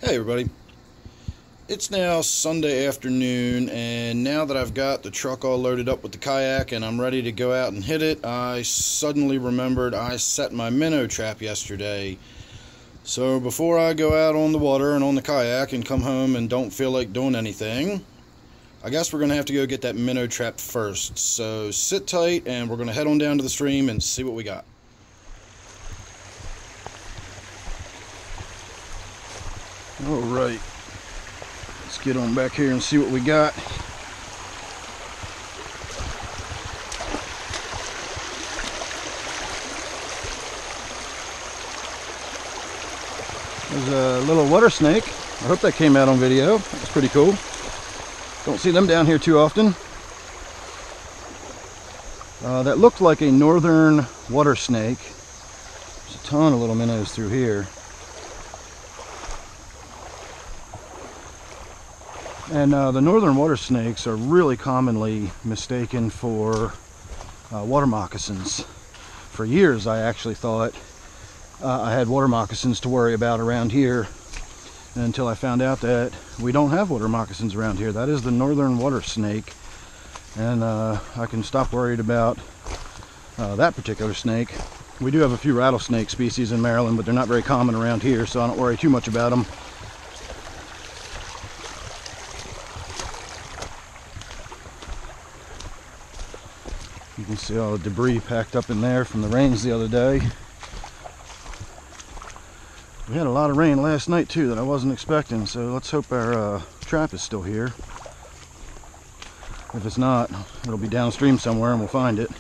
Hey everybody, it's now Sunday afternoon, and now that I've got the truck all loaded up with the kayak and I'm ready to go out and hit it, I suddenly remembered I set my minnow trap yesterday. So before I go out on the water and on the kayak and come home and don't feel like doing anything, I guess we're going to have to go get that minnow trap first. So sit tight and we're going to head on down to the stream and see what we got. Alright, let's get on back here and see what we got. There's a little water snake. I hope that came out on video. That's pretty cool. Don't see them down here too often. That looked like a northern water snake. There's a ton of little minnows through here. And the northern water snakes are really commonly mistaken for water moccasins. For years I actually thought I had water moccasins to worry about around here, until I found out that we don't have water moccasins around here. That is the northern water snake, and I can stop worried about that particular snake. We do have a few rattlesnake species in Maryland, but they're not very common around here, so I don't worry too much about them. You can see all the debris packed up in there from the rains the other day. We had a lot of rain last night too that I wasn't expecting, so let's hope our trap is still here. If it's not, it'll be downstream somewhere and we'll find it.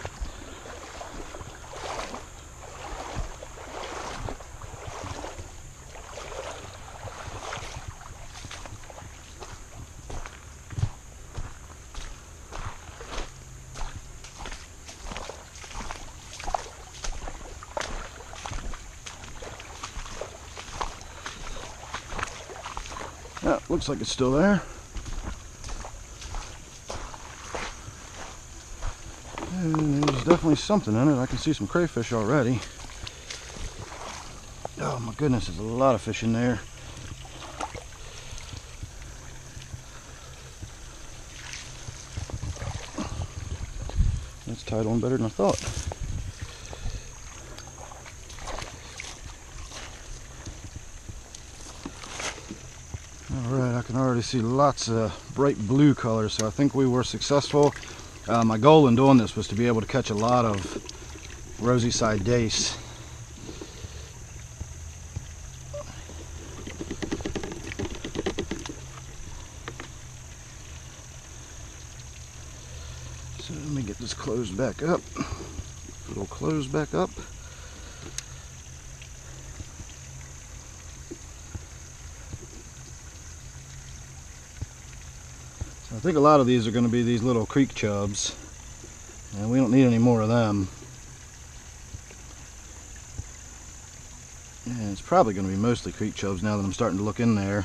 Yeah, looks like it's still there. And there's definitely something in it. I can see some crayfish already. Oh my goodness, there's a lot of fish in there. That's tied on better than I thought. Alright, I can already see lots of bright blue colors, so I think we were successful. My goal in doing this was to be able to catch a lot of rosy side dace. So let me get this closed back up. It'll close back up. I think a lot of these are going to be these little creek chubs, and we don't need any more of them. And it's probably going to be mostly creek chubs now that I'm starting to look in there.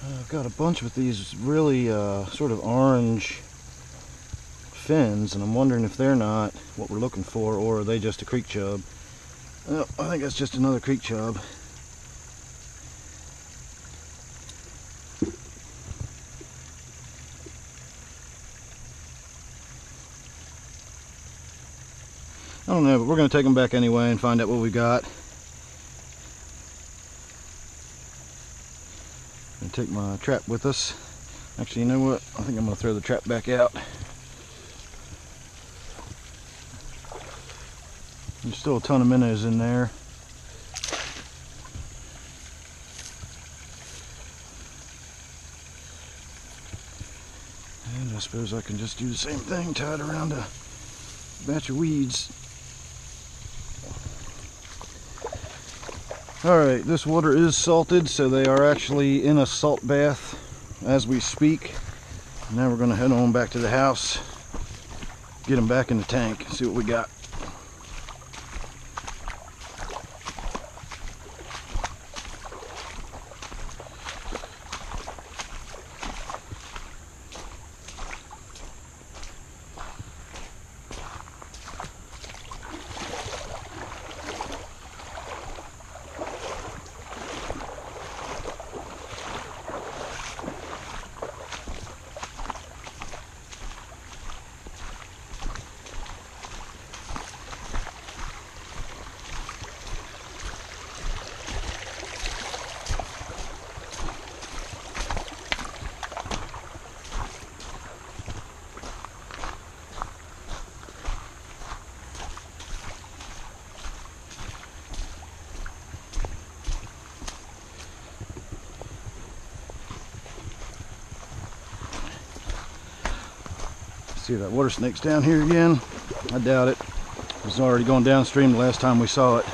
I've got a bunch with these really sort of orange fins, and I'm wondering if they're not what we're looking for, or are they just a creek chub. Oh, I think that's just another creek chub. I don't know, but we're going to take them back anyway and find out what we got. I'm going to take my trap with us. Actually, you know what? I think I'm going to throw the trap back out. There's still a ton of minnows in there. And I suppose I can just do the same thing, tie it around a batch of weeds. Alright, this water is salted, so they are actually in a salt bath as we speak. Now we're going to head on back to the house, get them back in the tank, see what we got. See that water snake's down here again? I doubt it. It was already going downstream the last time we saw it.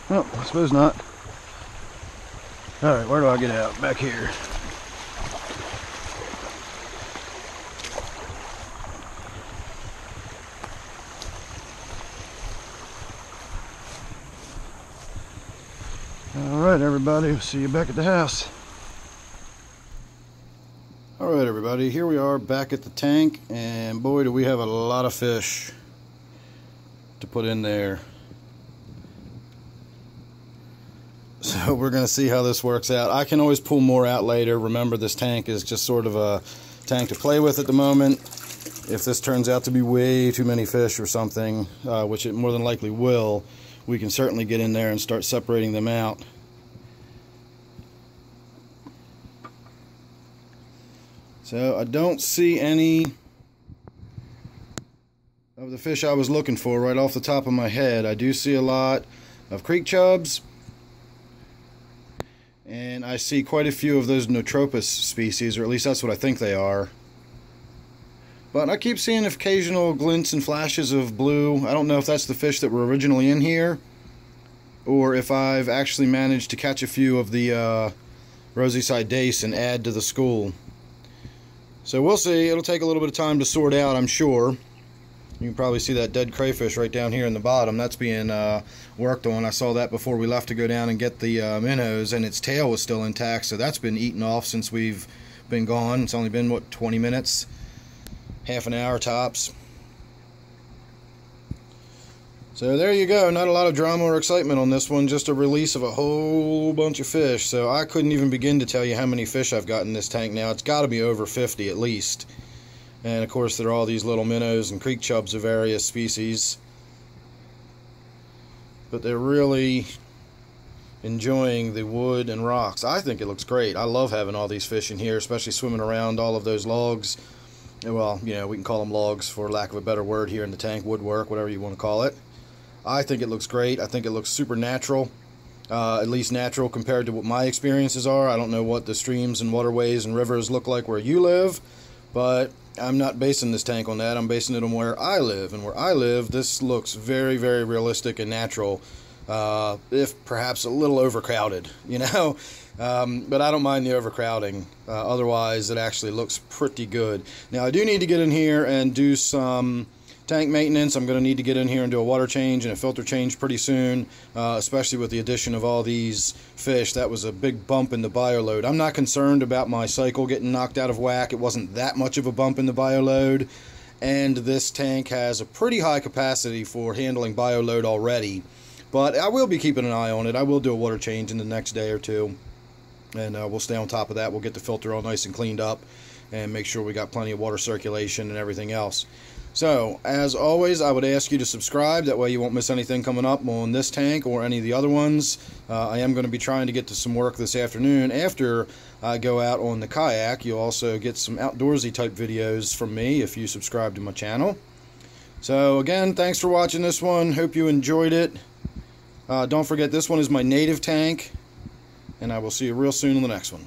Oh, I suppose not. Alright, where do I get out? Back here. Alright everybody, we'll see you back at the house. Alright everybody, here we are back at the tank, and boy do we have a lot of fish to put in there. So we're going to see how this works out. I can always pull more out later. Remember, this tank is just sort of a tank to play with at the moment. If this turns out to be way too many fish or something, which it more than likely will, we can certainly get in there and start separating them out. So I don't see any of the fish I was looking for right off the top of my head. I do see a lot of creek chubs, and I see quite a few of those Notropus species, or at least that's what I think they are. But I keep seeing occasional glints and flashes of blue. I don't know if that's the fish that were originally in here, or if I've actually managed to catch a few of the rosy-side dace and add to the school. So we'll see. It'll take a little bit of time to sort out, I'm sure. You can probably see that dead crayfish right down here in the bottom. That's being worked on. I saw that before we left to go down and get the minnows, and its tail was still intact, so that's been eaten off since we've been gone. It's only been, what, 20 minutes? Half an hour tops. So there you go. Not a lot of drama or excitement on this one, just a release of a whole bunch of fish. So I couldn't even begin to tell you how many fish I've got in this tank now. It's got to be over 50 at least. And of course there are all these little minnows and creek chubs of various species. But they're really enjoying the wood and rocks. I think it looks great. I love having all these fish in here, especially swimming around all of those logs. Well, you know, we can call them logs for lack of a better word here in the tank, woodwork, whatever you want to call it. I think it looks great. I think it looks super natural, at least natural compared to what my experiences are. I don't know what the streams and waterways and rivers look like where you live, but I'm not basing this tank on that. I'm basing it on where I live, and where I live, this looks very, very realistic and natural, if perhaps a little overcrowded, you know. But I don't mind the overcrowding. Otherwise, it actually looks pretty good. Now, I do need to get in here and do some tank maintenance. I'm going to need to get in here and do a water change and a filter change pretty soon, especially with the addition of all these fish. That was a big bump in the bioload. I'm not concerned about my cycle getting knocked out of whack. It wasn't that much of a bump in the bioload, and this tank has a pretty high capacity for handling bioload already. But I will be keeping an eye on it. I will do a water change in the next day or two, and we'll stay on top of that. We'll get the filter all nice and cleaned up and make sure we got plenty of water circulation and everything else. So, as always, I would ask you to subscribe. That way you won't miss anything coming up on this tank or any of the other ones. I am going to be trying to get to some work this afternoon. After I go out on the kayak, you'll also get some outdoorsy type videos from me if you subscribe to my channel. So, again, thanks for watching this one. Hope you enjoyed it. Don't forget, this one is my native tank, and I will see you real soon in the next one.